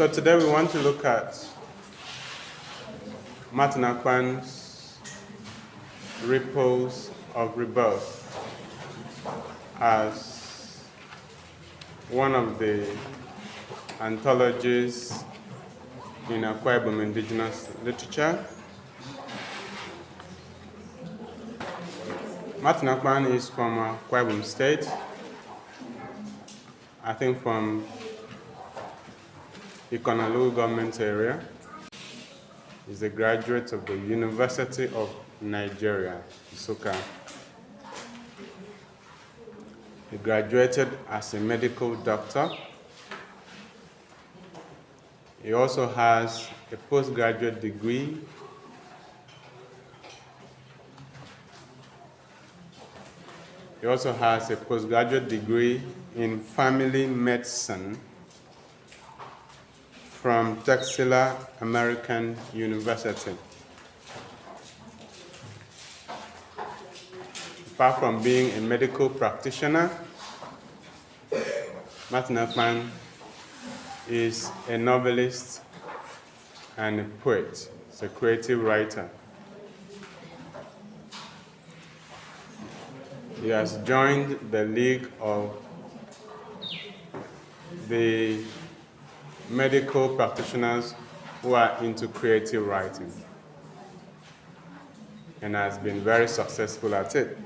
So today we want to look at Martin Akpan's Ripples of Rebirth as one of the anthologies in Akwa Ibom indigenous literature. Martin Akpan is from Akwa Ibom State, I think from Ikonalu government area. He's a graduate of the University of Nigeria, Nsukka. He graduated as a medical doctor. He also has a postgraduate degree in family medicine from Texila American University. Apart from being a medical practitioner, Martin Akpan is a novelist and a poet. He's a creative writer. He has joined the League of the medical practitioners who are into creative writing and has been very successful at it.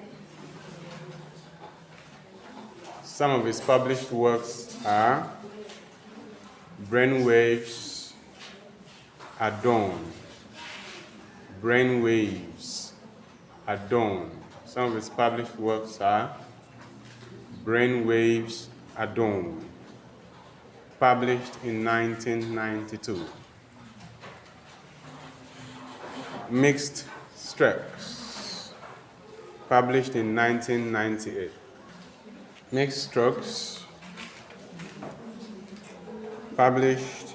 Some of his published works are Brainwaves at Dawn. Brainwaves at Dawn. Some of his published works are Brainwaves at Dawn, published in 1992. Mixed Strokes, published in 1998. Mixed Strokes, published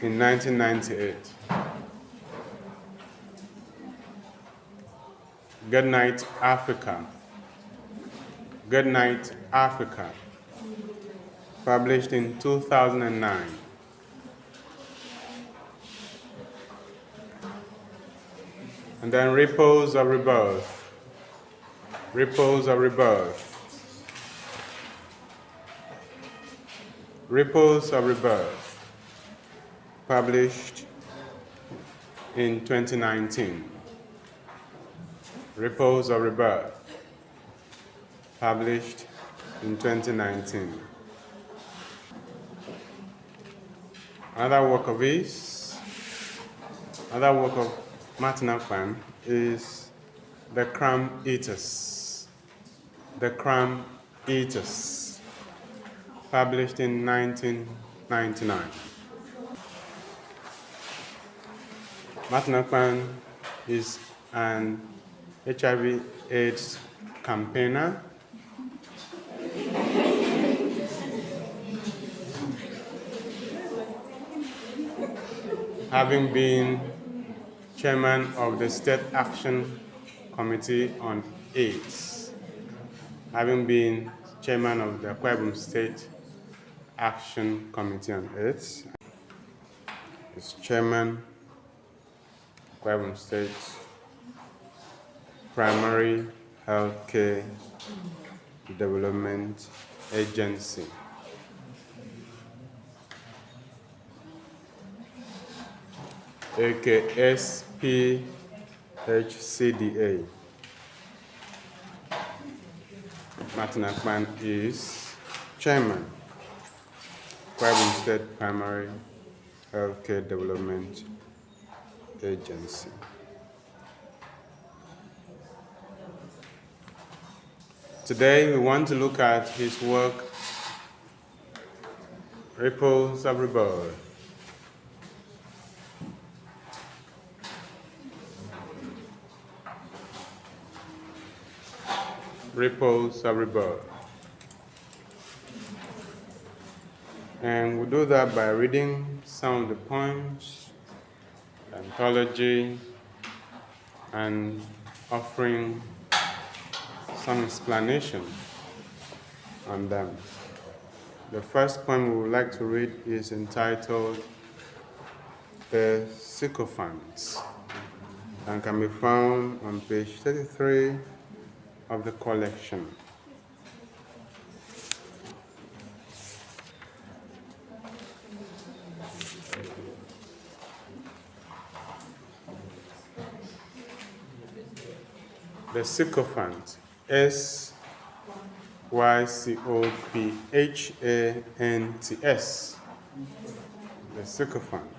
in 1998. Good Night, Africa. Good Night, Africa, published in 2009. And then Ripples of Rebirth. Ripples of Rebirth. Ripples of Rebirth, published in 2019. Ripples of Rebirth, published in 2019. Another work of Martin Akpan is The Crumb Eaters. The Crumb Eaters, published in 1999. Martin Akpan is an HIV/AIDS campaigner, having been chairman of the State Action Committee on AIDS, having been chairman of the Akwa Ibom State Action Committee on AIDS. He's chairman of Akwa Ibom State Primary Healthcare Development Agency. aka SPHCDA. Martin Akpan is chairman, Akwa Ibom State Primary Healthcare Development Agency. Today we want to look at his work, Ripples of Rebirth. Ripples of Rebirth. And we do that by reading some of the poems, the anthology, and offering some explanation on them. The first poem we would like to read is entitled The Sycophants and can be found on page 33 of the collection. The Sycophant, Sycophants. The Sycophant.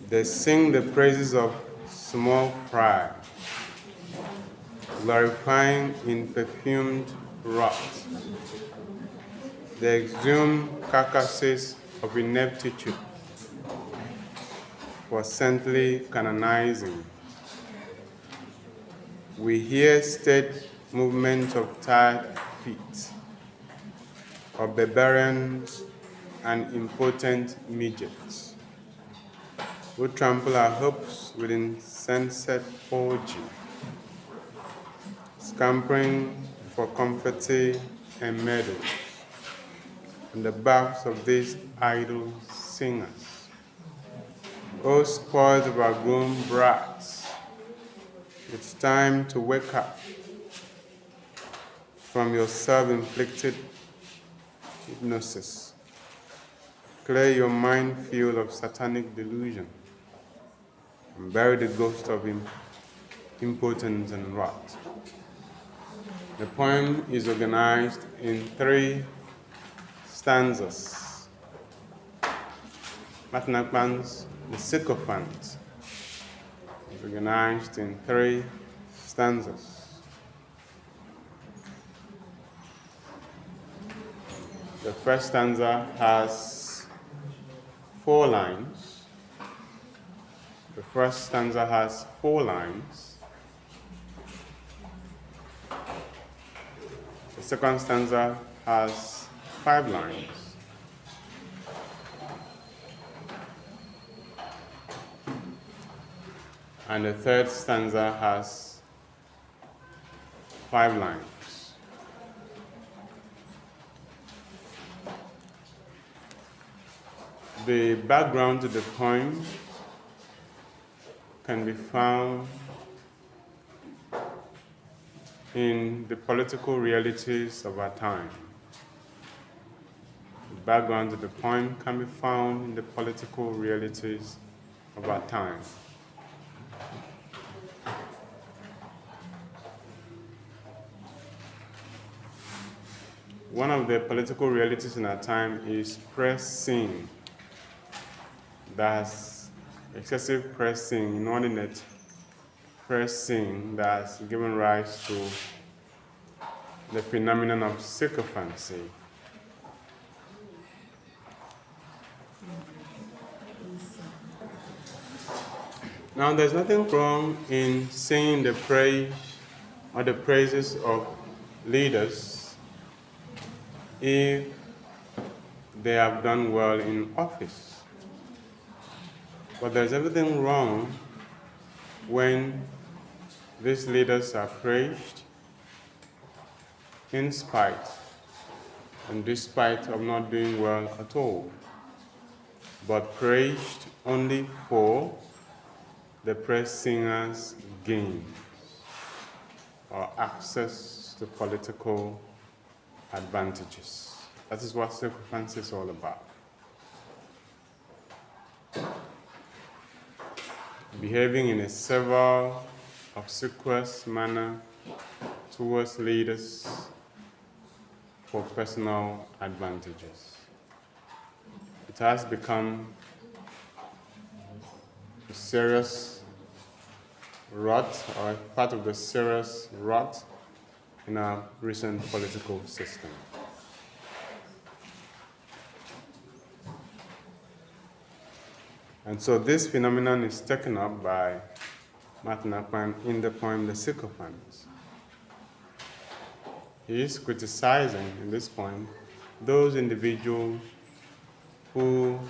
They sing the praises of small fry, glorifying in perfumed wrath. They exhume carcasses of ineptitude for saintly canonizing. We hear steady movement of tired feet, of barbarians and impotent midgets, who trample our hopes with insensate orgy, scampering for confetti and medals on the backs of these idle singers. O spoils of our grown brats, it's time to wake up from your self-inflicted hypnosis. Clear your minefield of satanic delusion and bury the ghost of impotence and rot. The poem is organized in 3 stanzas. Martin Akpan's The Sycophant is organized in 3 stanzas. The first stanza has 4 lines. The first stanza has 4 lines. The second stanza has 5 lines. And the third stanza has 5 lines. The background to the poem can be found in the political realities of our time. The background to the poem can be found in the political realities of our time. One of the political realities in our time is pressing. That's excessive pressing, inordinate pressing that's given rise to the phenomenon of sycophancy. Now, there's nothing wrong in singing the praise or the praises of leaders if they have done well in office. But there's everything wrong when these leaders are praised in spite and despite of not doing well at all, but praised only for the praise singer's gain or access to political advantages. That is what sycophancy is all about. Behaving in a servile, obsequious manner towards leaders for personal advantages. It has become a serious rot, or part of the serious rot in our recent political system. And so this phenomenon is taken up by Martin Akpan in the poem The Sycophants. He is criticizing in this poem those individuals who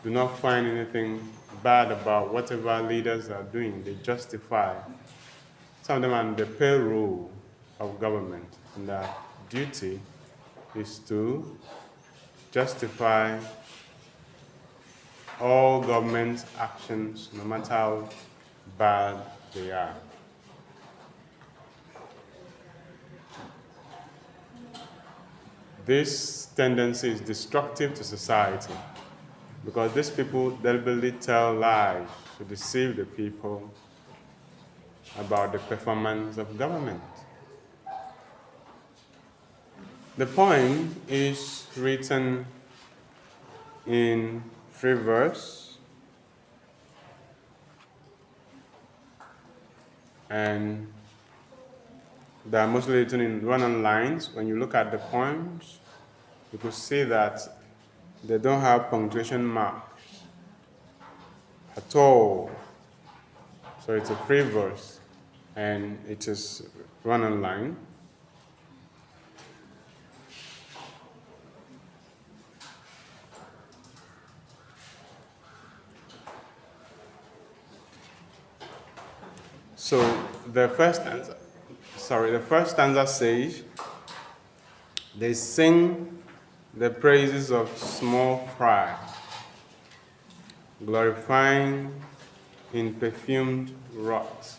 do not find anything bad about whatever leaders are doing. They justify Some of them are on the payroll of government, and their duty is to justify all government actions, no matter how bad they are. This tendency is destructive to society because these people deliberately tell lies to deceive the people about the performance of government. The poem is written in 3 verses, and they are mostly written in run-on lines. When you look at the poems, you could see that they don't have punctuation marks at all. So it's a free verse, and it is run-on line. So the first stanza says, they sing the praises of small fry, glorifying in perfumed wrath.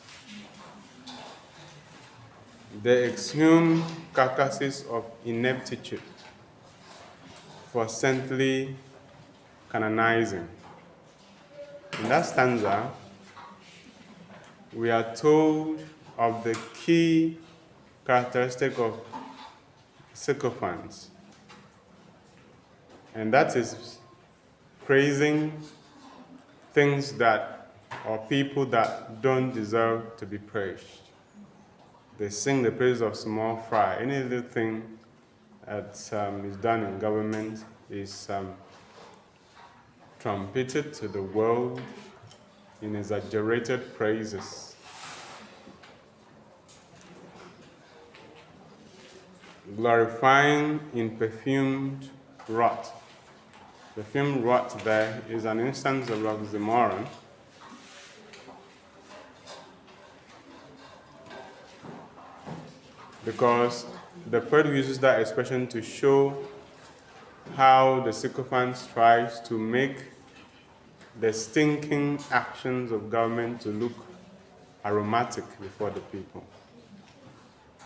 They exhume carcasses of ineptitude for saintly canonizing. In that stanza, we are told of the key characteristic of sycophants, and that is praising things that or people that don't deserve to be praised. They sing the praise of small fry. Any little thing that is done in government is trumpeted to the world in exaggerated praises. Glorifying in perfumed wrath. Perfumed wrath there is an instance of oxymoron. Because the poet uses that expression to show how the sycophant tries to make the stinking actions of government to look aromatic before the people.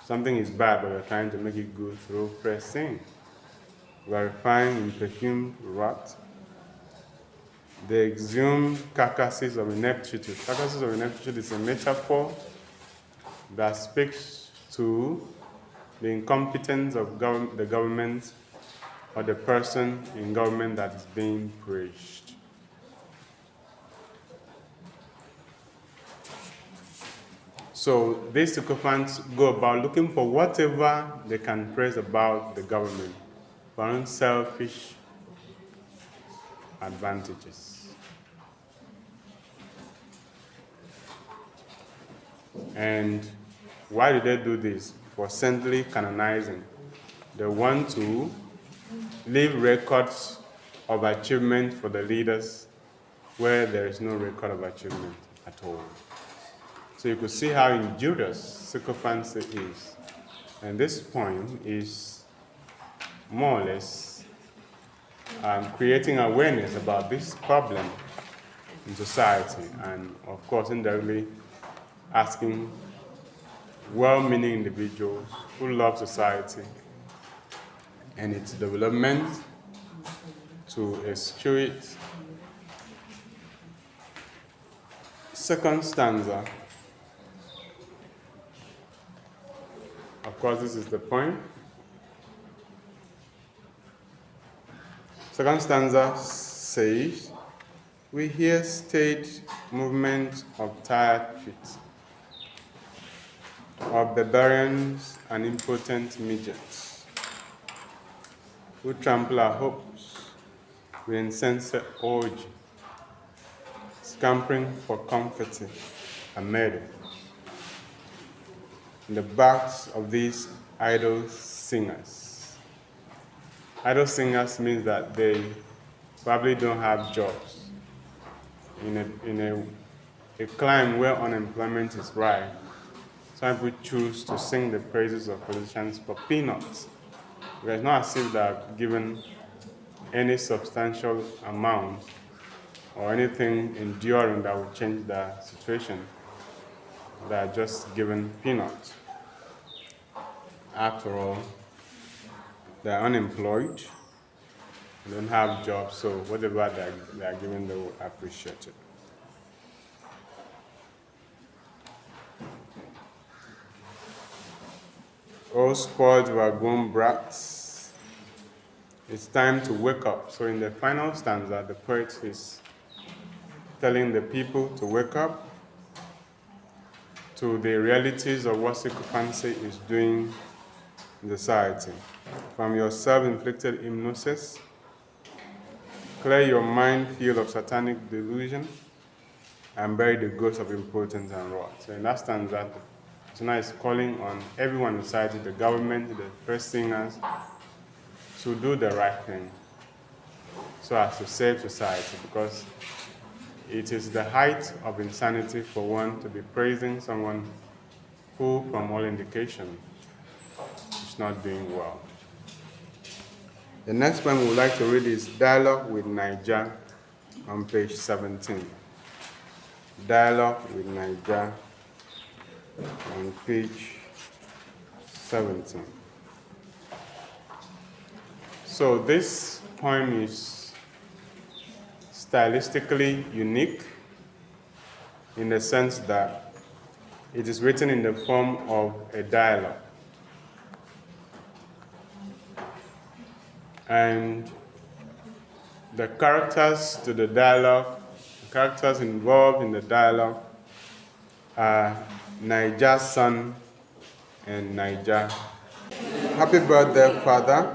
Something is bad, but you're trying to make it good through praising. Glorifying in perfumed wrath. They exhume carcasses of ineptitude. Carcasses of ineptitude is a metaphor that speaks to the incompetence of the government or the person in government that is being praised. So these sycophants go about looking for whatever they can praise about the government for unselfish advantages. And why do they do this? For saintly canonizing. They want to leave records of achievement for the leaders where there is no record of achievement at all. So you could see how injurious sycophancy is. And this poem is more or less creating awareness about this problem in society, and of course indirectly asking well-meaning individuals who love society and its development to eschew it. Second stanza. Of course, this is the point. Second stanza says, we hear staid movement of tired feet, of barbarians and impotent midgets, who trample our hopes with insensate orgy, scampering for comforting and murder. In the backs of these idle singers. Idle singers means that they probably don't have jobs. In a climate where unemployment is high, Some people choose to sing the praises of politicians for peanuts. It's not as if they are given any substantial amount or anything enduring that will change their situation. They are just given peanuts. After all, they are unemployed, they don't have jobs, so whatever they are given, they will appreciate it. Oh, spoiled wagon brats, it's time to wake up. So in the final stanza, the poet is telling the people to wake up to the realities of what sycophancy is doing in society. From your self-inflicted hypnosis, clear your mind field of satanic delusion, and bury the ghost of impotence and wrath. So in that stanza, tonight is calling on everyone in society, the government, the first singers, to do the right thing so as to save society, because it is the height of insanity for one to be praising someone who, from all indication, is not doing well. The next one we would like to read is Dialogue with Niger on page 17. Dialogue with Niger on page 17. So this poem is stylistically unique in the sense that it is written in the form of a dialogue. And the characters to the dialogue, the characters involved in the dialogue are Niger's son and Niger. Happy birthday, Father.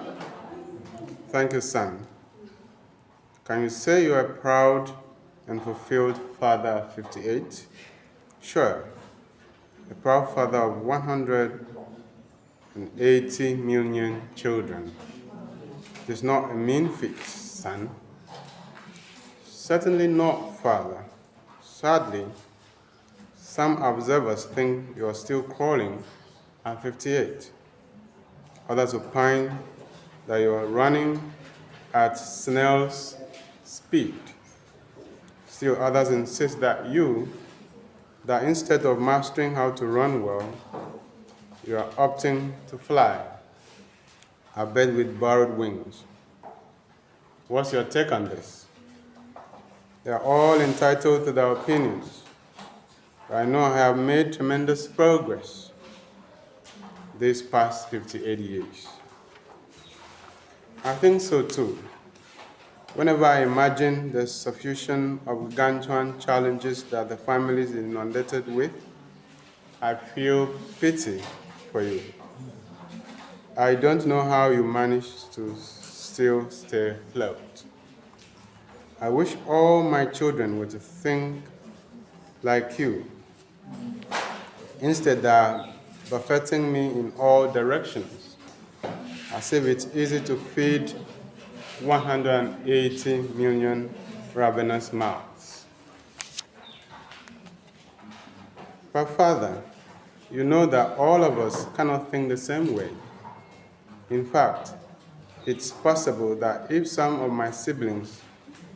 Thank you, son. Can you say you are proud and fulfilled father of 58? Sure. A proud father of 180 million children. It is not a mean feat, son. Certainly not, father. Sadly, some observers think you are still crawling at 58. Others opine that you are running at snail's speed. Still others insist that instead of mastering how to run well, you are opting to fly, a bird with borrowed wings. What's your take on this? They are all entitled to their opinions. I know I have made tremendous progress these past 58 years. I think so too. Whenever I imagine the suffusion of gargantuan challenges that the family is inundated with, I feel pity for you. I don't know how you manage to still stay afloat. I wish all my children were to think like you. Instead, they are buffeting me in all directions, as if it's easy to feed 180 million ravenous mouths. But Father, you know that all of us cannot think the same way. In fact, it's possible that if some of my siblings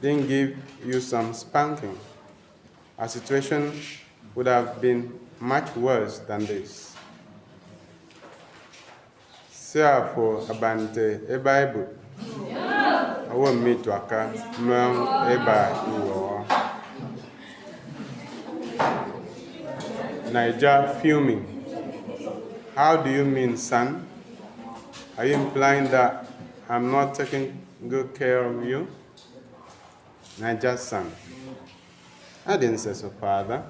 didn't give you some spanking, our situation would have been much worse than this. Therefore, abante e Bible. I won't meet to aka mem eba iwo. Niger fuming. How do you mean, son? Are you implying that I'm not taking good care of you? Niger's son. I didn't say so, father.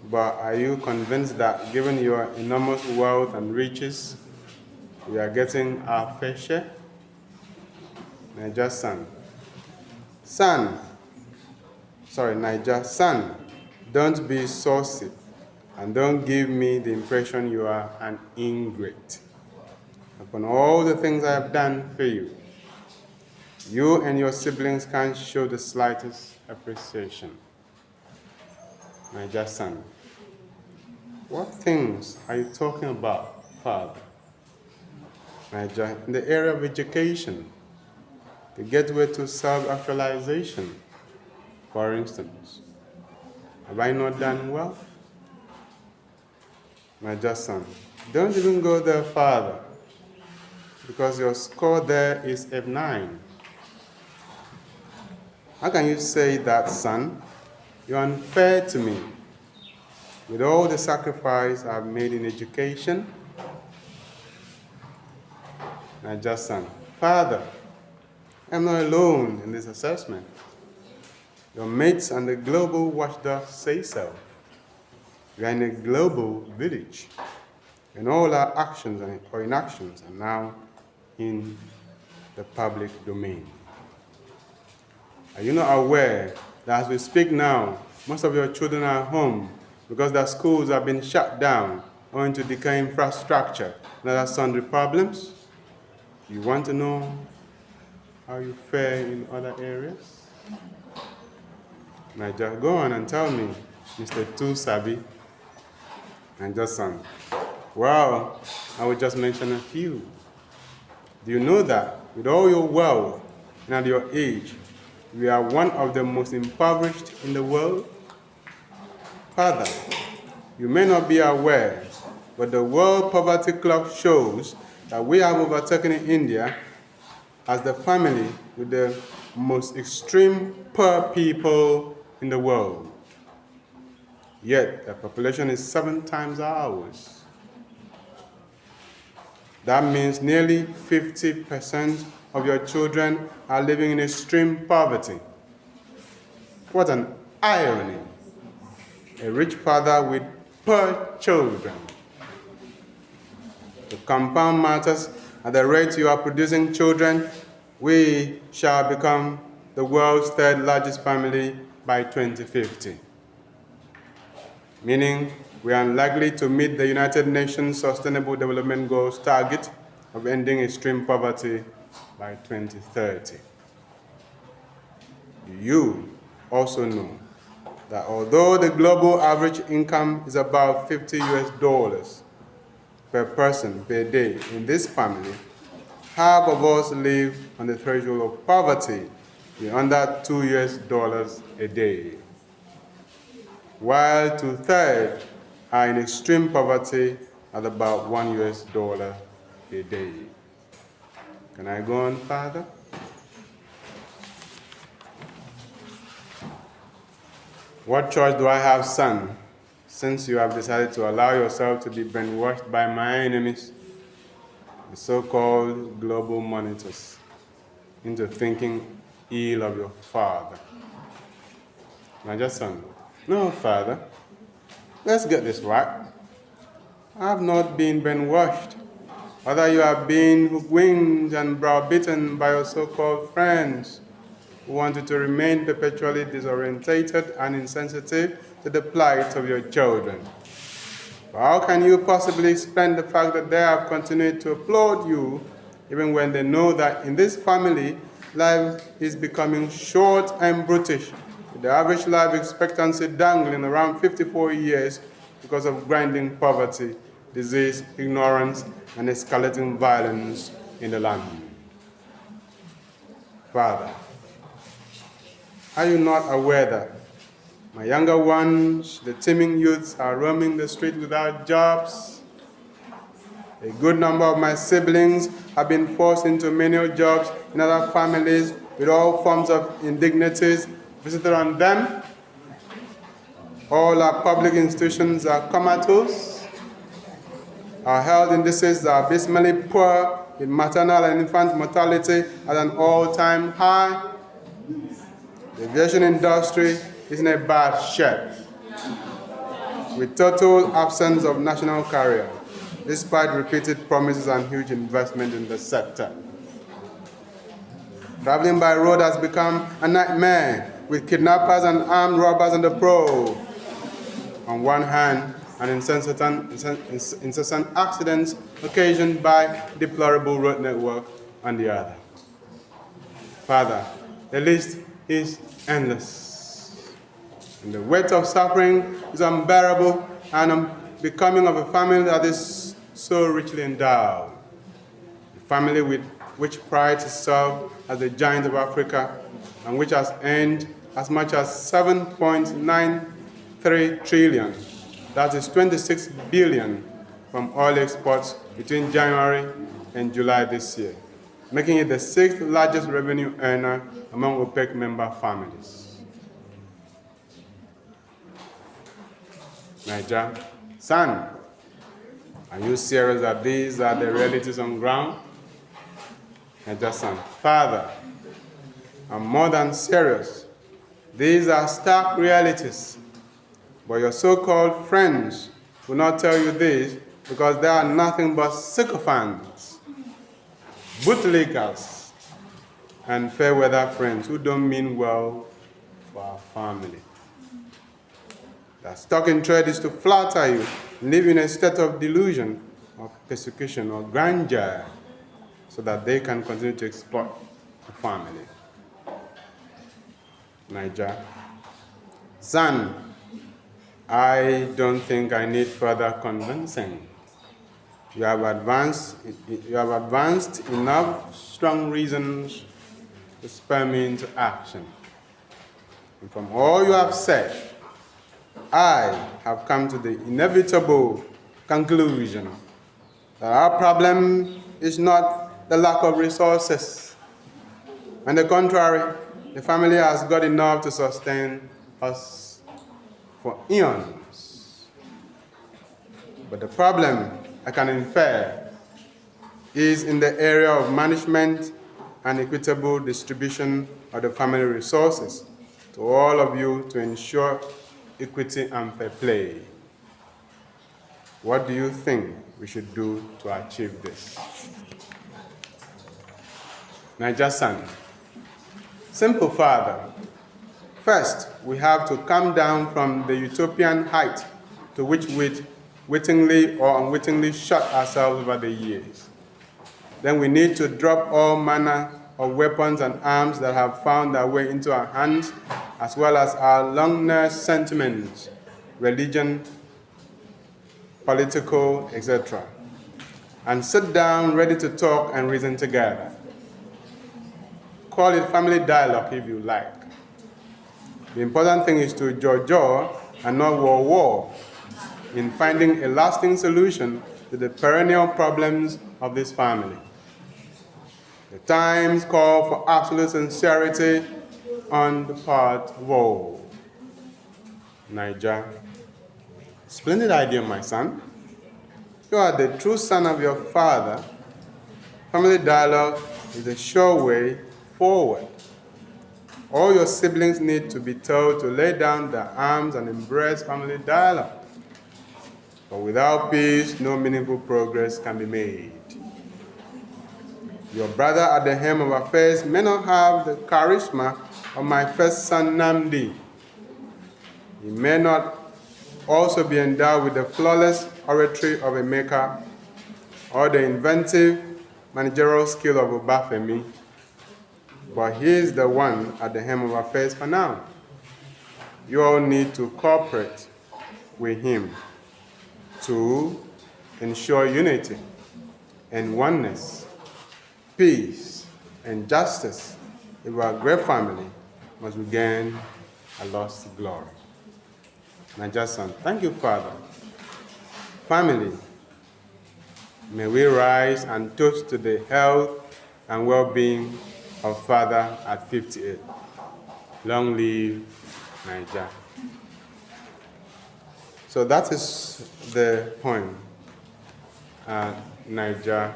But are you convinced that given your enormous wealth and riches, we are getting our fair share? Niger's son. Niger, son, don't be saucy and don't give me the impression you are an ingrate. Upon all the things I have done for you, you and your siblings can't show the slightest appreciation. Niger's son. What things are you talking about, Father? In the area of education, the gateway to self-actualization, for instance. Have I not done well? My dear son, don't even go there, Father, because your score there is F9. How can you say that, son? You're unfair to me. With all the sacrifice I've made in education, my dear son, Father, I'm not alone in this assessment. Your mates and the global watchdog say so. We are in a global village, and all our actions or inactions are now in the public domain. Are you not aware that as we speak now, most of your children are home because their schools have been shut down owing to decaying infrastructure and other sundry problems? You want to know how you fare in other areas? Now just go on and tell me, Mr. Too Sabi and just son. Well, I will just mention a few. Do you know that with all your wealth and at your age, we are one of the most impoverished in the world? Father, you may not be aware, but the World Poverty Clock shows that we have overtaken India as the family with the most extreme poor people in the world. Yet, the population is 7 times ours. That means nearly 50% of your children are living in extreme poverty. What an irony. A rich father with poor children. To compound matters, at the rate you are producing children, we shall become the world's 3rd largest family by 2050. Meaning we are unlikely to meet the United Nations Sustainable Development Goals target of ending extreme poverty by 2030. You also know that although the global average income is about $50 per person per day in this family, half of us live on the threshold of poverty with under $2 a day, while 2/3 are in extreme poverty at about $1 a day. Can I go on, Father? What choice do I have, son, since you have decided to allow yourself to be brainwashed by my enemies, the so-called global monitors, into thinking ill of your father? My dear son, no, Father, let's get this right. I have not been brainwashed. Rather, you have been hoodwinked and browbeaten by your so-called friends who want you to remain perpetually disorientated and insensitive to the plight of your children. But how can you possibly explain the fact that they have continued to applaud you even when they know that in this family, life is becoming short and brutish, with the average life expectancy dangling around 54 years because of grinding poverty, disease, ignorance, and escalating violence in the land? Father, are you not aware that my younger ones, the teeming youths, are roaming the street without jobs? A good number of my siblings have been forced into menial jobs in other families with all forms of indignities visited on them. All our public institutions are comatose. Our health indices are abysmally poor, with maternal and infant mortality at an all-time high. The aviation industry is in a bad shape, with total absence of national carrier, despite repeated promises and huge investment in the sector. Traveling by road has become a nightmare, with kidnappers and armed robbers on the prowl on one hand, and incessant accidents occasioned by deplorable road network on the other. Father, the list is endless, and the weight of suffering is unbearable and becoming of a family that is so richly endowed. A family which prides itself as the giant of Africa and which has earned as much as 7.93 trillion, that is 26 billion, from oil exports between January and July this year, making it the 6th largest revenue earner among OPEC member families. Niger, son, are you serious that these are the realities on ground? Niger, son, father, I'm more than serious. These are stark realities. But your so-called friends will not tell you this because they are nothing but sycophants, bootlickers, and fair-weather friends who don't mean well for our family. Their stock in trade is to flatter you, live in a state of delusion, or persecution, or grandeur, so that they can continue to exploit the family. Niger, son, I don't think I need further convincing. You have advanced enough strong reasons to spur me into action. And from all you have said, I have come to the inevitable conclusion that our problem is not the lack of resources. On the contrary, the family has got enough to sustain us for eons. But the problem, I can infer, is in the area of management and equitable distribution of the family resources to all of you to ensure equity and fair play. What do you think we should do to achieve this? Niger, son, simple, father. First, we have to come down from the utopian height to which we wittingly or unwittingly shot ourselves over the years. Then we need to drop all manner of weapons and arms that have found their way into our hands, as well as our long-nursed sentiments, religion, political, etc., and sit down ready to talk and reason together. Call it family dialogue if you like. The important thing is to jaw and not war in finding a lasting solution to the perennial problems of this family. The times call for absolute sincerity on the part of all. Niger, splendid idea, my son. You are the true son of your father. Family dialogue is a sure way forward. All your siblings need to be told to lay down their arms and embrace family dialogue. But without peace, no meaningful progress can be made. Your brother at the helm of affairs may not have the charisma of my first son, Namdi. He may not also be endowed with the flawless oratory of Emeka or the inventive managerial skill of Obafemi, but he is the one at the helm of affairs for now. You all need to cooperate with him to ensure unity and oneness, peace and justice if our great family must regain a lost glory. Niger, son, thank you, Father. Family, may we rise and toast to the health and well-being of Father at 58. Long live Niger. So that is the poem, Niger,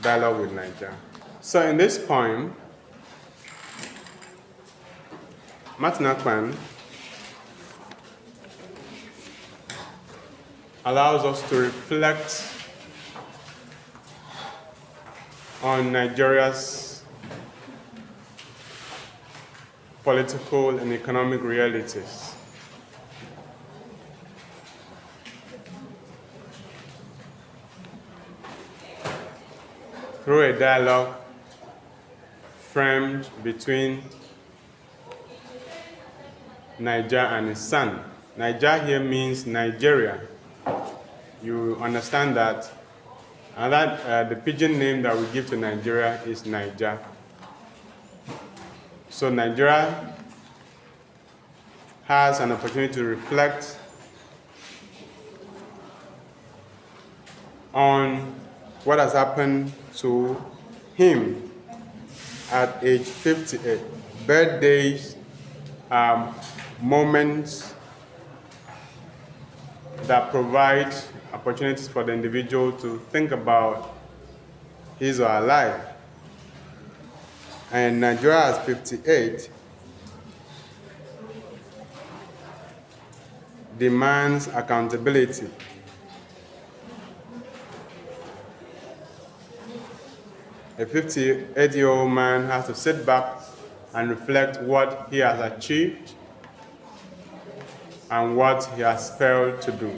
dialogue with Niger. So in this poem, Martin Akpan allows us to reflect on Nigeria's political and economic realities. Through a dialogue framed between Niger and his son. Niger here means Nigeria, you understand that the pidgin name that we give to Nigeria is Niger. So Nigeria has an opportunity to reflect on what has happened to him at age 58. Birthdays are moments that provide opportunities for the individual to think about his or her life. And Nigeria at 58 demands accountability. A 58-year-old man has to sit back and reflect what he has achieved and what he has failed to do.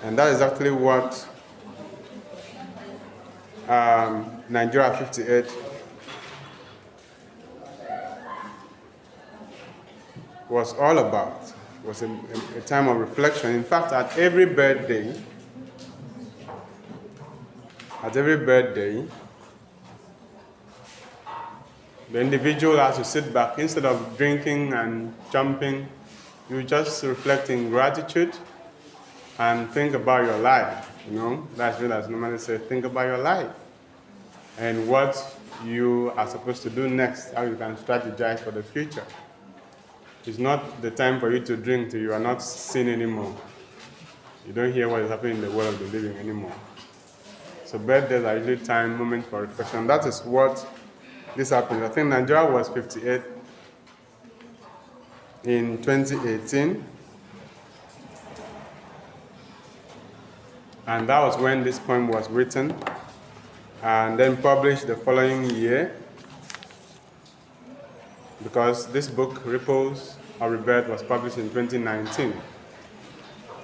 And that is exactly what Nigeria 58 was all about. It was a time of reflection. In fact, at every birthday, the individual has to sit back. Instead of drinking and jumping, you just reflect in gratitude and think about your life. That's what I normally say, think about your life and what you are supposed to do next, how you can strategize for the future. It's not the time for you to drink till you are not seen anymore. You don't hear what is happening in the world of the living anymore. So birthdays are usually moments for reflection. That is what this happened. I think Nigeria was 58 in 2018. And that was when this poem was written and then published the following year, because this book, Ripples of Rebirth, was published in 2019.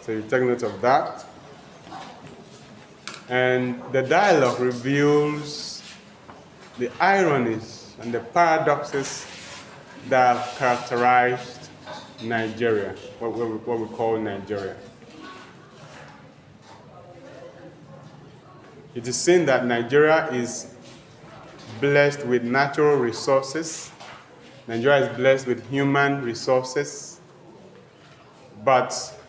So you take note of that. And the dialogue reveals the ironies and the paradoxes that have characterized Nigeria, what we call Nigeria. It is seen that Nigeria is blessed with natural resources. Nigeria is blessed with human resources. But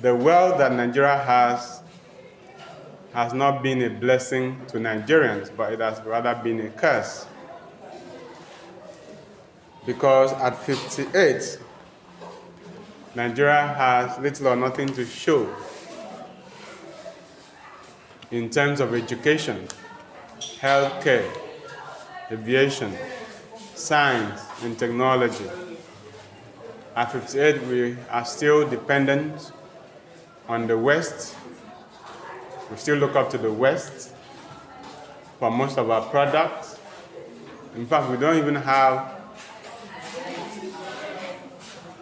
the wealth that Nigeria has not been a blessing to Nigerians, but it has rather been a curse. Because at 58, Nigeria has little or nothing to show in terms of education, healthcare, aviation, science, and technology. At 58, we are still dependent on the West. We still look up to the West for most of our products. In fact, we don't even have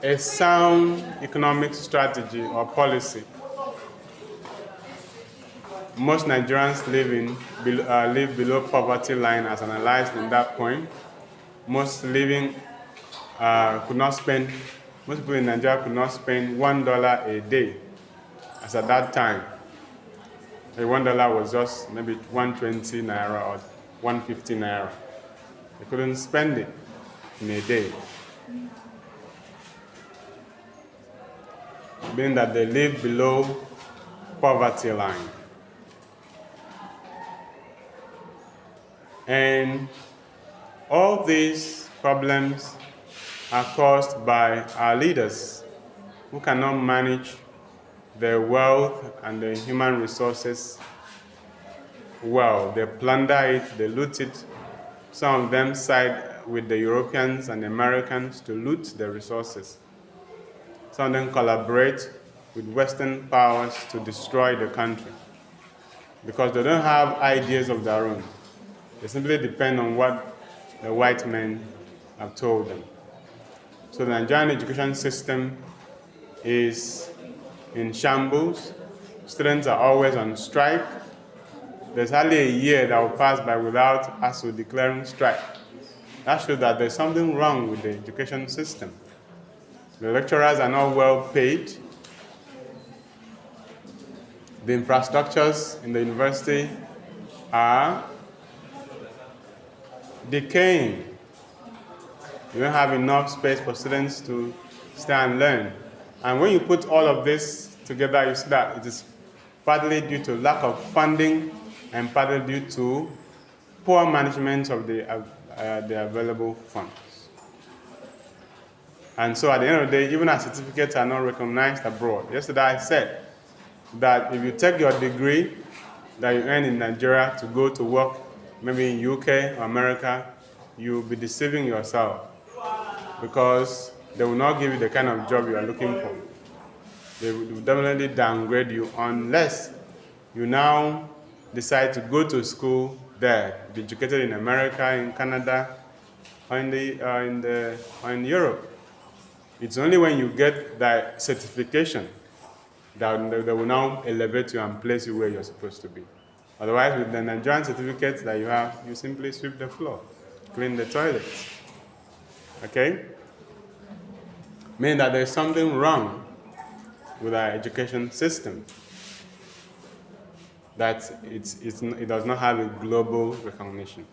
a sound economic strategy or policy. Most Nigerians live below poverty line, as analyzed in that point. Most people in Nigeria could not spend $1 a day, as at that time. $1 was just maybe 120 naira or 150 naira. They couldn't spend it in a day, being that they live below poverty line. And all these problems are caused by our leaders who cannot manage their wealth and their human resources well. They plunder it, they loot it. Some of them side with the Europeans and Americans to loot the resources. Some of them collaborate with Western powers to destroy the country because they don't have ideas of their own. They simply depend on what the white men have told them. So the Nigerian education system is in shambles. Students are always on strike. There's hardly a year that will pass by without us declaring strike. That shows that there's something wrong with the education system. The lecturers are not well paid. The infrastructures in the university are decaying. You don't have enough space for students to stay and learn. And when you put all of this together, you see that it is partly due to lack of funding and partly due to poor management of the available funds. And so at the end of the day, even our certificates are not recognized abroad. Yesterday I said that if you take your degree that you earn in Nigeria to go to work maybe in UK or America, you'll be deceiving yourself because they will not give you the kind of job you are looking for. They will definitely downgrade you unless you now decide to go to school there, be educated in America, in Canada, or in Europe. It's only when you get that certification that they will now elevate you and place you where you're supposed to be. Otherwise, with the Nigerian certificates that you have, you simply sweep the floor, clean the toilets. Okay? Meaning that there's something wrong with our education system. That it does not have a global recognition,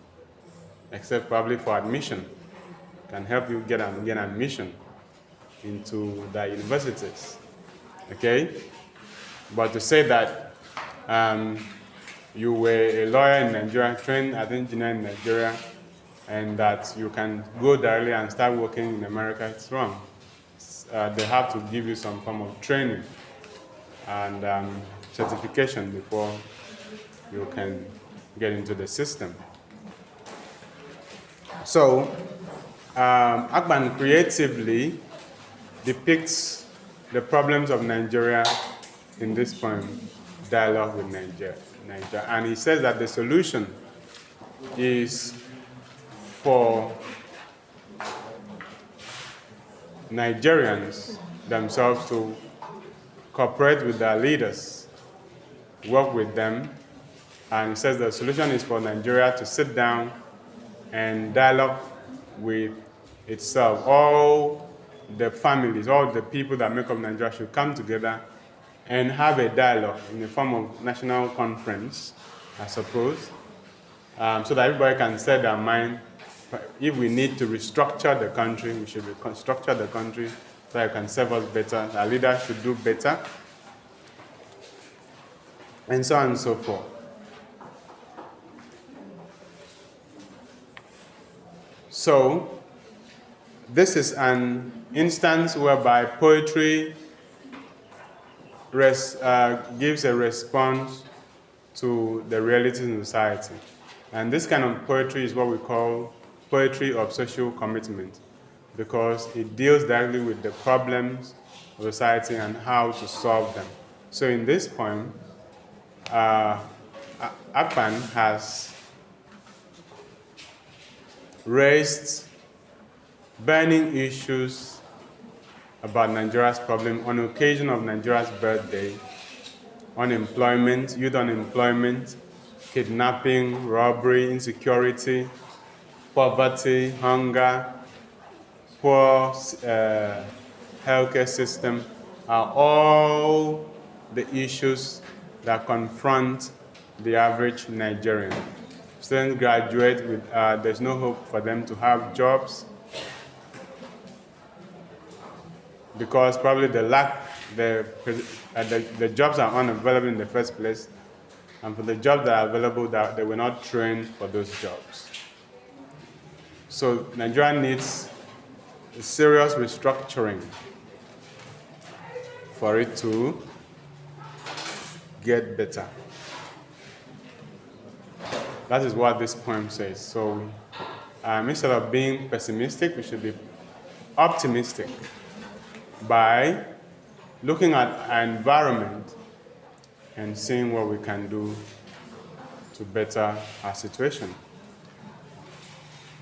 except probably for admission. It can help you get admission into the universities. Okay? But to say that you were a lawyer in Nigeria, trained as an engineer in Nigeria, and that you can go directly and start working in America, it's wrong. They have to give you some form of training and certification before you can get into the system. So, Akpan creatively depicts the problems of Nigeria in this poem, Dialogue with Nigeria. And he says that the solution is for Nigerians themselves to cooperate with their leaders, work with them, and he says the solution is for Nigeria to sit down and dialogue with itself. All the families, all the people that make up Nigeria should come together and have a dialogue in the form of national conference, I suppose, so that everybody can set their mind. If we need to restructure the country, we should restructure the country so that it can serve us better. Our leaders should do better, and so on and so forth. So, this is an instance whereby poetry gives a response to the realities in society. And this kind of poetry is what we call poetry of social commitment, because it deals directly with the problems of society and how to solve them. So in this poem, Akpan has raised burning issues about Nigeria's problem on occasion of Nigeria's birthday: unemployment, youth unemployment, kidnapping, robbery, insecurity, poverty, hunger, poor healthcare system are all the issues that confront the average Nigerian. Students graduate with, there's no hope for them to have jobs because probably the jobs are unavailable in the first place, and for the jobs that are available, that they were not trained for those jobs. So Nigeria needs a serious restructuring for it to get better. That is what this poem says. So instead of being pessimistic, we should be optimistic by looking at our environment and seeing what we can do to better our situation.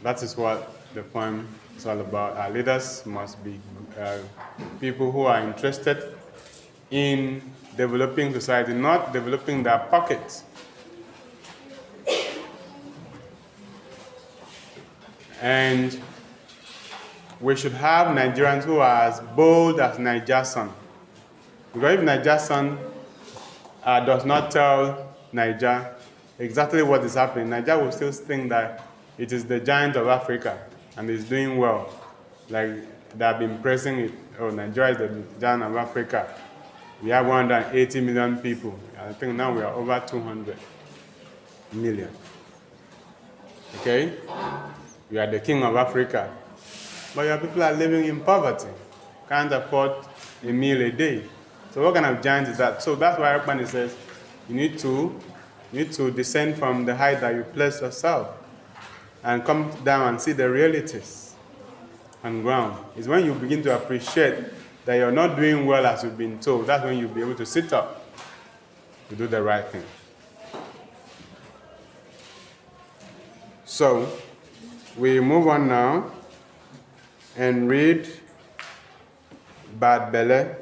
That is what the poem is all about. Our leaders must be people who are interested in developing society, not developing their pockets. And we should have Nigerians who are as bold as Niger Sun. Because if Niger Sun does not tell Niger exactly what is happening, Niger will still think that it is the giant of Africa and is doing well. Like they have been pressing it, oh, Nigeria is the giant of Africa. We have 180 million people. I think now we are over 200 million. Okay? You are the king of Africa. But your people are living in poverty. Can't afford a meal a day. So what kind of giant is that? So that's why Akpan says you need to descend from the height that you place yourself and come down and see the realities on ground. It's when you begin to appreciate that you're not doing well as you've been told. That's when you'll be able to sit up to do the right thing. So we move on now and read Bad Belle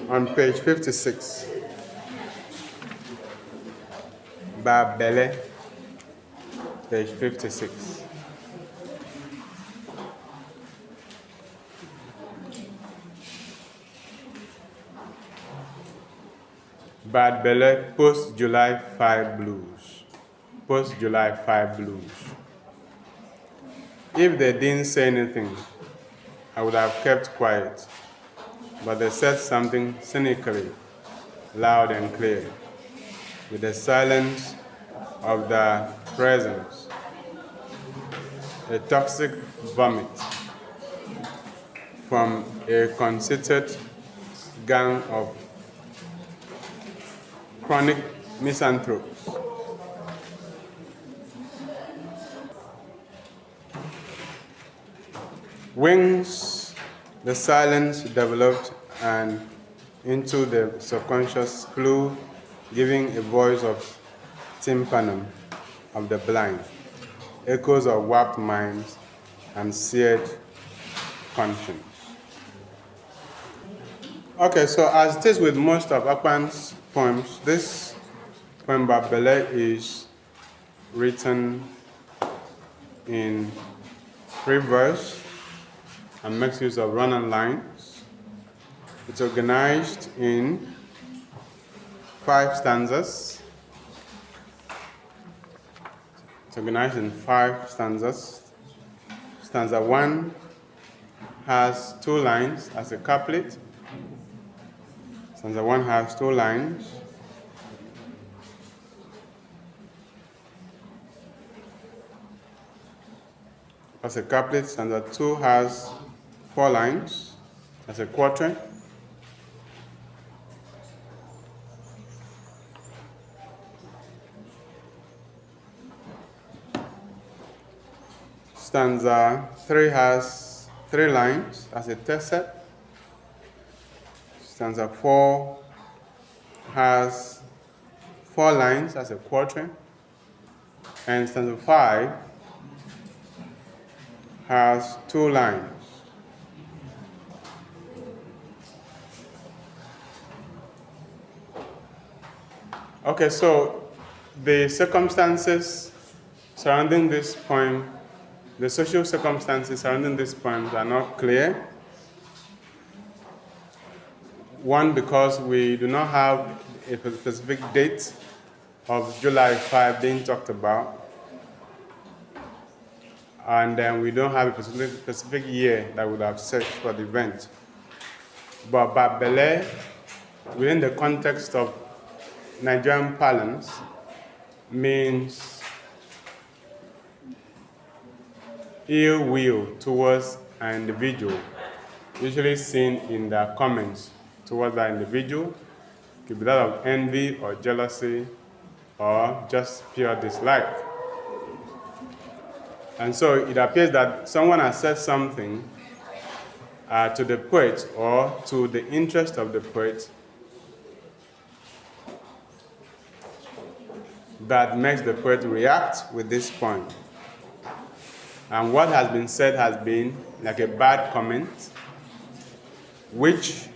on page 56. Bad Belle, page 56. Bad Belle, post-July 5 blues. Post-July 5 blues. If they didn't say anything, I would have kept quiet. But they said something cynically, loud and clear, with the silence of the presence, a toxic vomit from a conceited gang of chronic misanthropes. Wings, the silence developed and into the subconscious flew, giving a voice of tympanum of the blind, echoes of warped minds and seared conscience. Okay, so as it is with most of Akpan's poems, this poem Bad Belle is written in 3 verse and makes use of run-on lines. It's organized in 5 stanzas. It's organized in 5 stanzas. Stanza 1 has 2 lines as a couplet. Stanza 1 has 2 lines. As a couplet, stanza 2 has 4 lines as a quatrain. Stanza 3 has 3 lines as a tercet. Stanza 4 has 4 lines as a quatrain. And stanza 5 has 2 lines. Okay, so the circumstances surrounding this poem, the social circumstances surrounding this poem are not clear. One, because we do not have a specific date of July 5 being talked about. And then we don't have a specific year that would have searched for the event. But Bad Belle, within the context of Nigerian parlance, means ill will towards an individual, usually seen in their comments towards that individual. It could be that of envy or jealousy or just pure dislike. And so it appears that someone has said something to the poet or to the interest of the poet that makes the poet react with this poem. And what has been said has been like a bad comment, which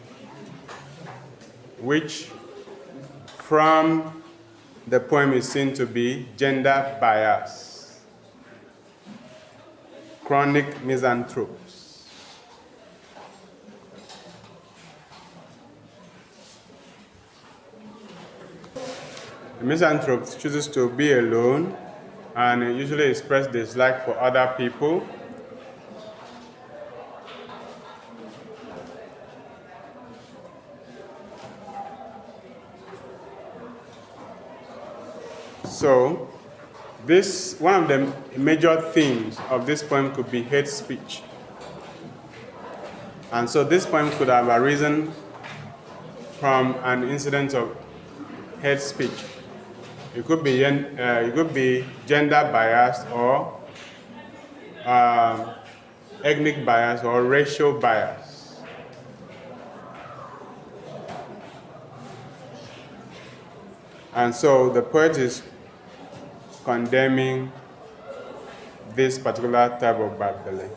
from the poem is seen to be gender bias. chronic misanthropes. The misanthrope chooses to be alone and usually express dislike for other people. So, one of the major themes of this poem could be hate speech. And so this poem could have arisen from an incident of hate speech. It could be gender bias or ethnic bias or racial bias. And so the poet is condemning this particular type of bad belly.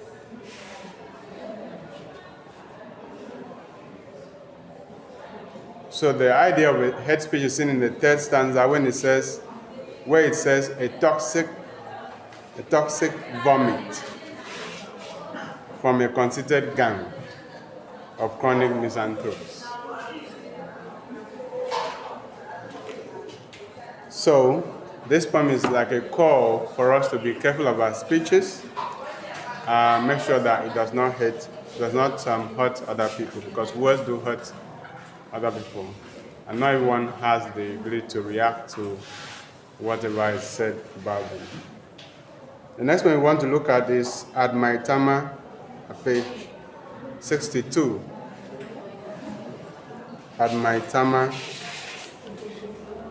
So the idea of hate speech is seen in the third stanza where it says a toxic vomit from a conceited gang of chronic misanthropes. So this poem is like a call for us to be careful of our speeches. Make sure that it does not hurt other people, because words do hurt other people. And not everyone has the ability to react to whatever is said about them. The next one we want to look at is At My Tama, at page 62. At My Tama,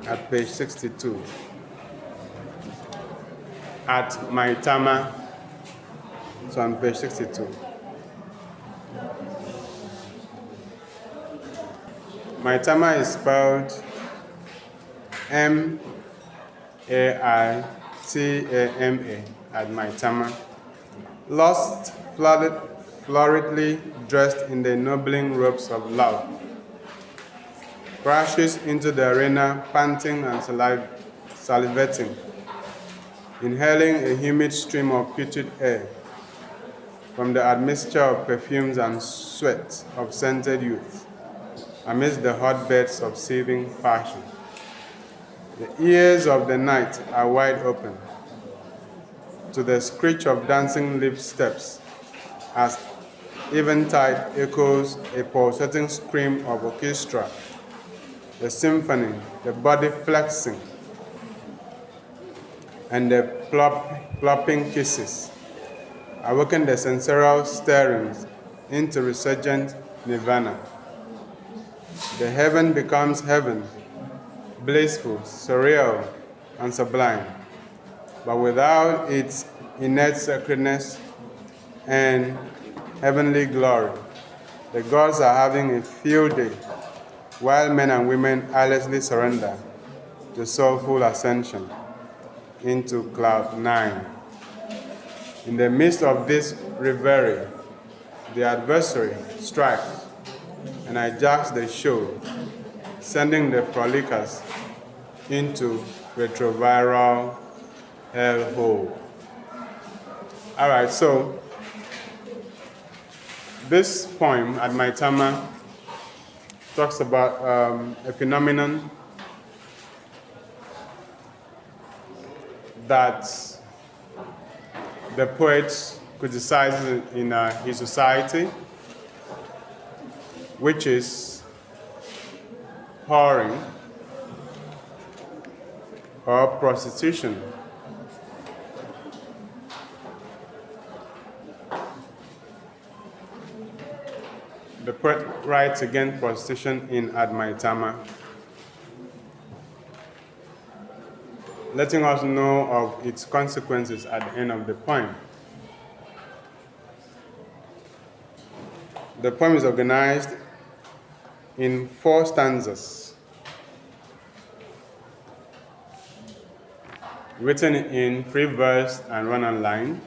at page 62. At My Tama, so on page 62. My Tama is spelled Maitama, at My Tama. Lost, floridly dressed in the ennobling robes of love, crashes into the arena, panting and salivating, inhaling a humid stream of putrid air from the admixture of perfumes and sweat of scented youth, amidst the hotbeds of seething passion. The ears of the night are wide open to the screech of dancing lip steps as eventide echoes a pulsating scream of orchestra, the symphony, the body flexing, and the plopping kisses awaken the sensorial stirrings into resurgent nirvana. The heaven becomes heaven, blissful, surreal, and sublime, but without its innate sacredness and heavenly glory. The gods are having a field day, while men and women eyelessly surrender to soulful ascension into cloud 9. In the midst of this reverie, the adversary strikes and hijacks the show, sending the frolickers into retroviral hellhole. All right, so this poem, At My Tama, talks about a phenomenon that the poet criticizes in his society, which is whoring or prostitution. The poet writes against prostitution in At My Tama, letting us know of its consequences at the end of the poem. The poem is organized in 4 stanzas, written in free verse and run-on line.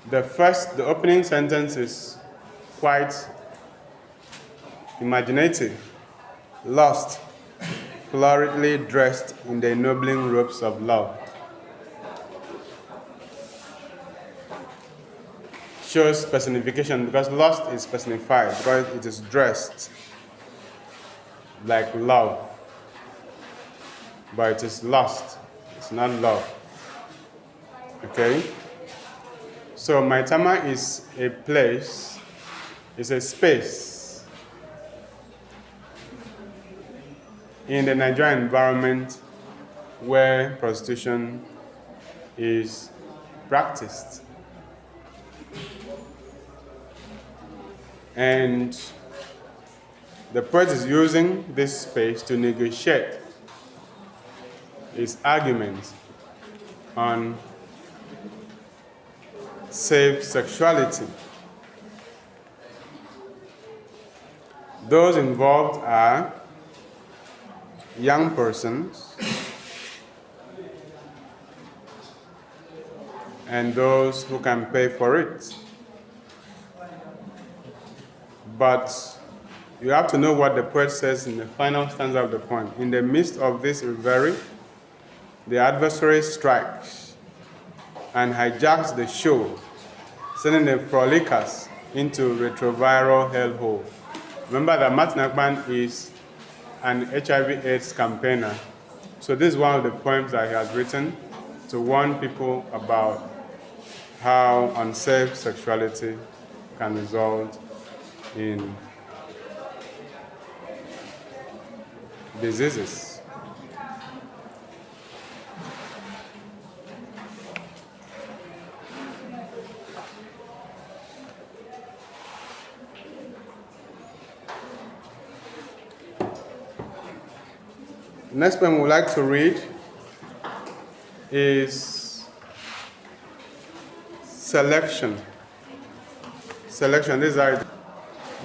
The opening sentence is quite imaginative. Lost, floridly dressed in the ennobling robes of love. shows personification because lust is personified, because it is dressed like love. But it is lust, it's not love. Okay? So Maitama is a place, it's a space in the Nigerian environment where prostitution is practiced. And the poet is using this space to negotiate his argument on safe sexuality. Those involved are young persons and those who can pay for it. But you have to know what the poet says in the final stanza of the poem. In the midst of this revelry, the adversary strikes and hijacks the show, sending the frolickers into retroviral hellhole. Remember that Martin Akpan is an HIV/AIDS campaigner. So this is one of the poems that he has written to warn people about how unsafe sexuality can result in diseases. The next poem we would like to read is Selection. Selection. This is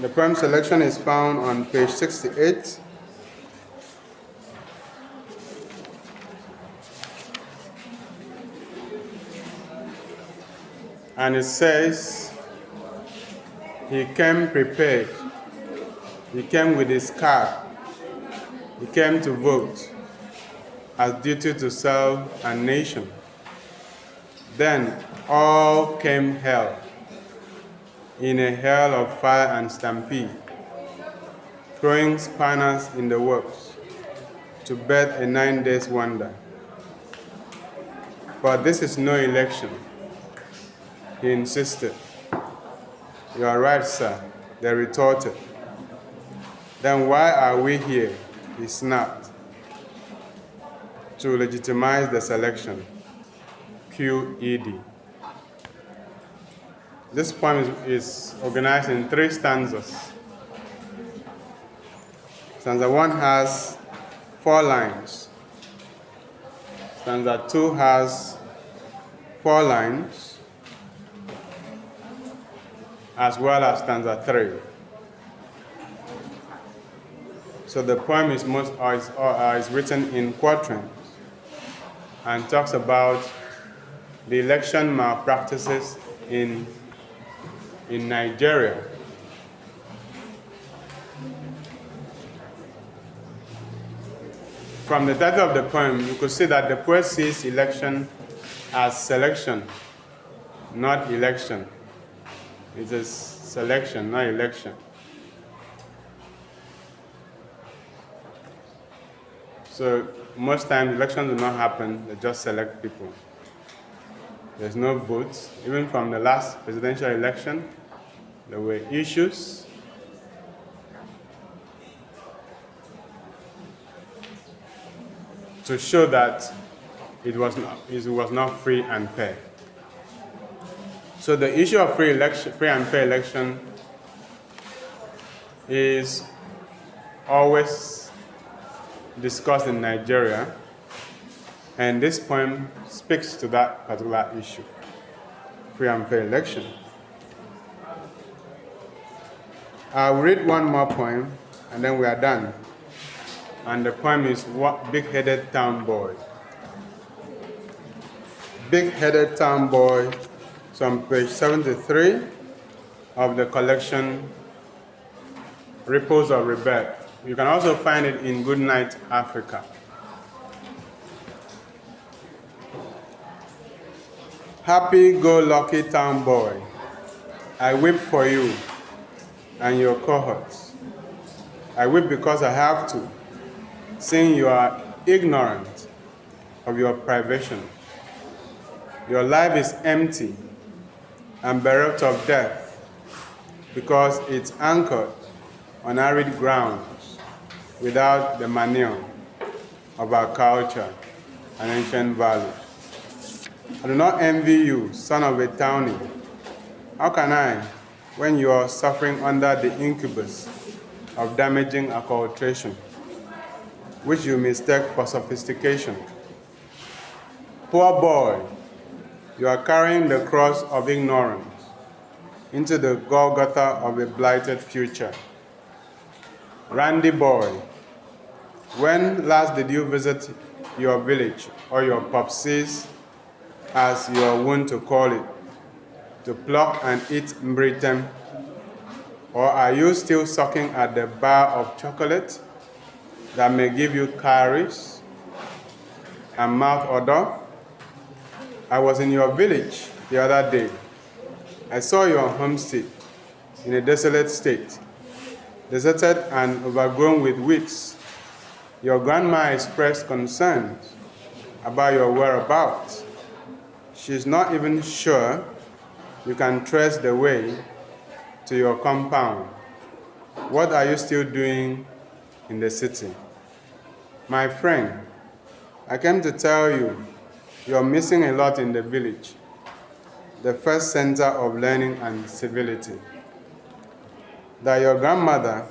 the poem Selection is found on page 68. And it says, he came prepared. He came with his card. He came to vote as duty to self and nation. Then all came hell, in a hell of fire and stampede, throwing spanners in the works to birth a 9 days wonder. But this is no election, he insisted. You are right, sir, they retorted. Then why are we here? He snapped. To legitimize the selection. QED. This poem is organized in 3 stanzas. Stanza 1 has 4 lines. Stanza 2 has 4 lines, as well as stanza 3. So the poem is written in quatrains and talks about the election malpractices in Nigeria. From the title of the poem, you could see that the poet sees election as selection, not election. It is selection, not election. So most times elections do not happen, they just select people. There's no votes. Even from the last presidential election, there were issues. To show that it was not free and fair. So the issue of free and fair election is always discussed in Nigeria, and this poem speaks to that particular issue, free and fair election. I'll read one more poem, and then we are done. And the poem is What Big-Headed Town Boy. Big-Headed Town Boy, it's on page 73 of the collection Ripples of Rebirth. You can also find it in Goodnight Africa. Happy-go-lucky town boy, I weep for you and your cohorts. I weep because I have to, seeing you are ignorant of your privation. Your life is empty and bereft of death because it's anchored on arid grounds without the manure of our culture and ancient values. I do not envy you, son of a townie. How can I, when you are suffering under the incubus of damaging acculturation, which you mistake for sophistication? Poor boy, you are carrying the cross of ignorance into the Golgotha of a blighted future. Randy boy, when last did you visit your village or your popsies, as you are wont to call it, to pluck and eat mbritem? Or are you still sucking at the bar of chocolate that may give you caries and mouth odor? I was in your village the other day. I saw your homestead in a desolate state, deserted and overgrown with weeds. Your grandma expressed concerns about your whereabouts. She's not even sure you can trace the way to your compound. What are you still doing in the city? My friend, I came to tell you you're missing a lot in the village, the first center of learning and civility. That your grandpa,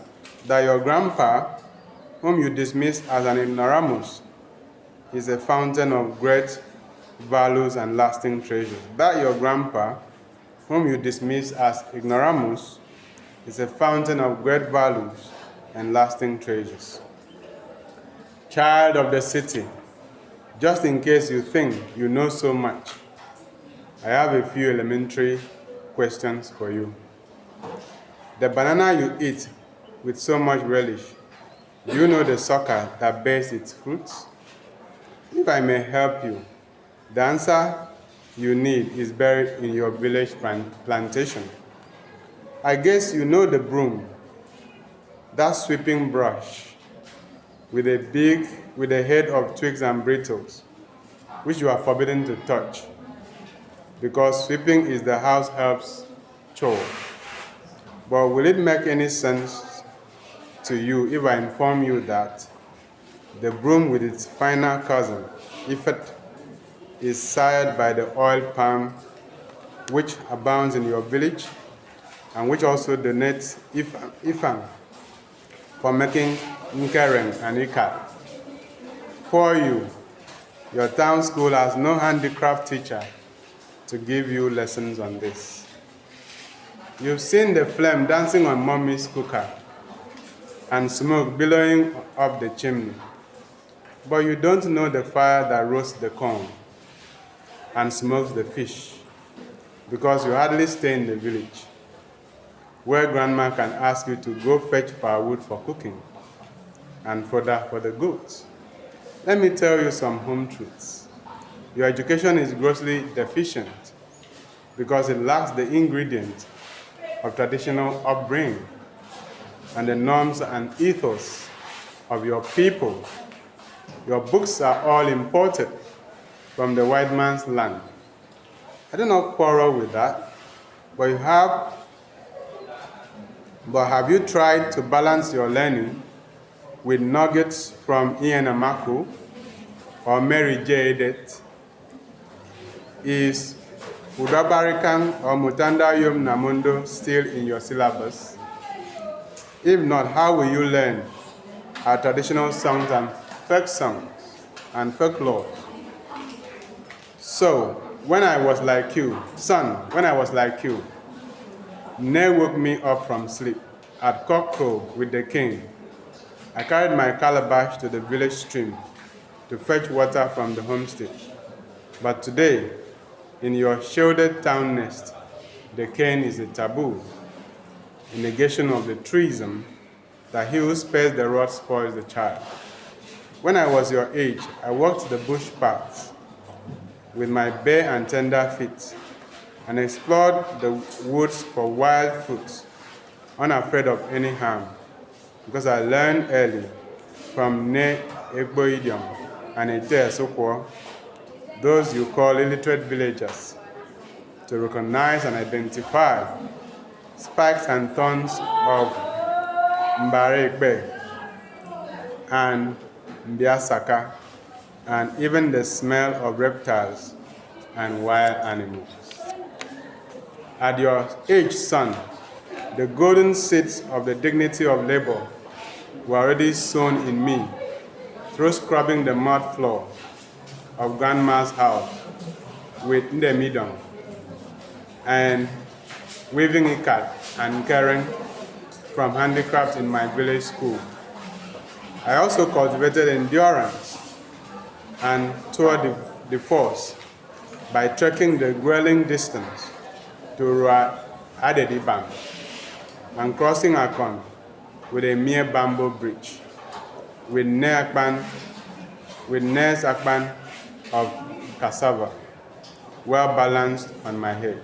whom you dismiss as an ignoramus, is a fountain of great values and lasting treasures. That your grandpa, whom you dismiss as ignoramus, is a fountain of great values and lasting treasures. Child of the city, just in case you think you know so much, I have a few elementary questions for you. The banana you eat with so much relish, do you know the sucker that bears its fruits? If I may help you, the answer you need is buried in your village plantation. I guess you know the broom, that sweeping brush with a head of twigs and brittles, which you are forbidden to touch, because sweeping is the house help's chore. But will it make any sense to you if I inform you that the broom with its finer cousin, Ifet, is sired by the oil palm which abounds in your village and which also donates ifang for making nkereng and ikat? Poor you, your town school has no handicraft teacher to give you lessons on this. You've seen the flame dancing on mommy's cooker and smoke billowing up the chimney, but you don't know the fire that roasts the corn and smokes the fish, because you hardly stay in the village, where grandma can ask you to go fetch firewood for cooking and fodder for the goats. Let me tell you some home truths. Your education is grossly deficient because it lacks the ingredients of traditional upbringing and the norms and ethos of your people. Your books are all imported from the white man's land. I do not quarrel with that, but have you tried to balance your learning with nuggets from Ian Amaku or Mary J. Edet? Is Udabarikan or Mutanda Yom Namundo still in your syllabus? If not, how will you learn our traditional songs and folklore? So, when I was like you, Nay woke me up from sleep at cockcrow with the king. I carried my calabash to the village stream to fetch water from the homestead. But today, in your shielded town nest, the cane is a taboo, a negation of the truism that he who spares the rod spoils the child. When I was your age, I walked the bush paths with my bare and tender feet and explored the woods for wild fruits, unafraid of any harm, because I learned early from Ne Egbo idiom and Ete Sokwo, those you call illiterate villagers, to recognize and identify spikes and thorns of Mbarekbe and Mbiasaka, and even the smell of reptiles and wild animals. At your age, son, the golden seeds of the dignity of labor were already sown in me through scrubbing the mud floor of grandma's house with ndemidong and weaving ikat and caring from handicraft in my village school. I also cultivated endurance and toured the force by trekking the grueling distance to Rua Adedi Bank and crossing Akpan with a mere bamboo bridge, with Akpan of cassava well balanced on my head.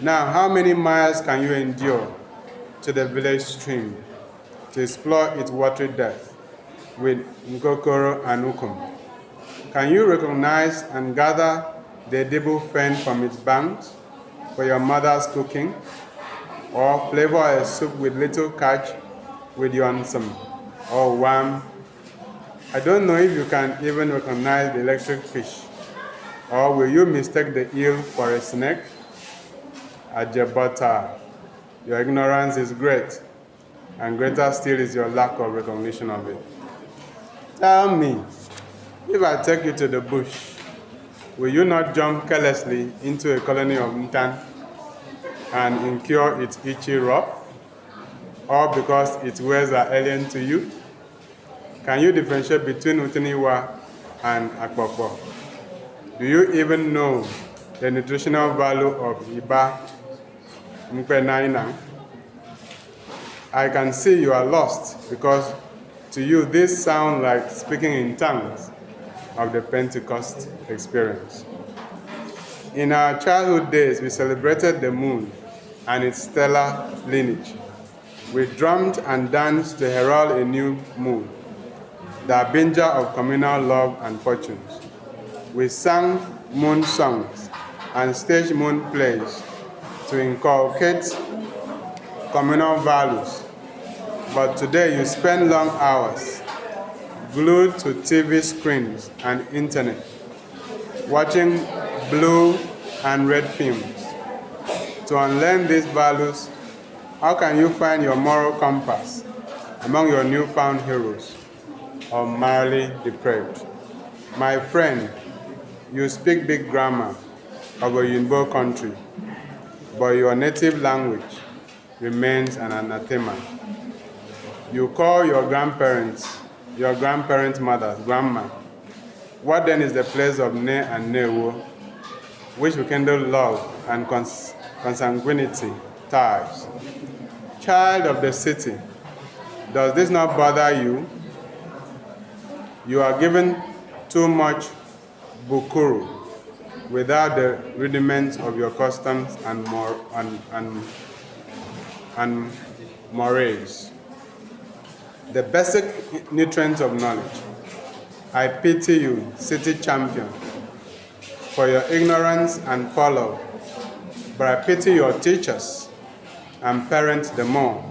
Now, how many miles can you endure to the village stream to explore its watery depth with Ngokoro and Ukum? Can you recognize and gather the edible fern from its banks for your mother's cooking, or flavor a soup with little catch with your ansam or worm? I don't know if you can even recognize the electric fish, or will you mistake the eel for a snake? Ajebota, your ignorance is great, and greater still is your lack of recognition of it. Tell me, if I take you to the bush, will you not jump carelessly into a colony of ntan and incur its itchy rough, or because its wares are alien to you? Can you differentiate between Utiniwa and Akpokpo? Do you even know the nutritional value of Iba Mpenaina? I can see you are lost, because to you this sounds like speaking in tongues of the Pentecost experience. In our childhood days, we celebrated the moon and its stellar lineage. We drummed and danced to herald a new moon, the harbinger of communal love and fortunes. We sang moon songs and staged moon plays to inculcate communal values. But today you spend long hours glued to TV screens and internet, watching blue and red films. To unlearn these values, how can you find your moral compass among your newfound heroes, or morally depraved? My friend, you speak big grammar of a Yunbo country, but your native language remains an anathema. You call your grandparents mothers, grandma. What then is the place of Ne and Newo, which rekindle love and consanguinity ties? Child of the city, does this not bother you? You are given too much bukuru without the rudiments of your customs and mores, the basic nutrients of knowledge. I pity you, city champion, for your ignorance and follow, but I pity your teachers and parents the more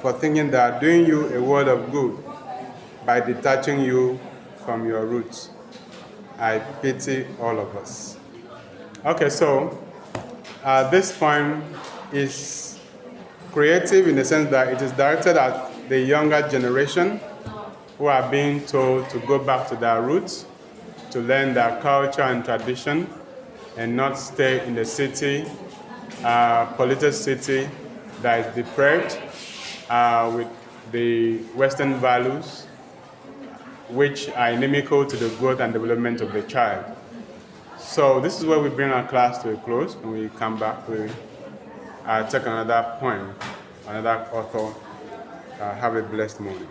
for thinking they are doing you a world of good by detaching you from your roots. I pity all of us. Okay, so this poem is creative in the sense that it is directed at the younger generation who are being told to go back to their roots, to learn their culture and tradition, and not stay in the city, polluted city that is depraved with the Western values, which are inimical to the growth and development of the child. So this is where we bring our class to a close. When we come back, we take another poem, another author. Have a blessed morning.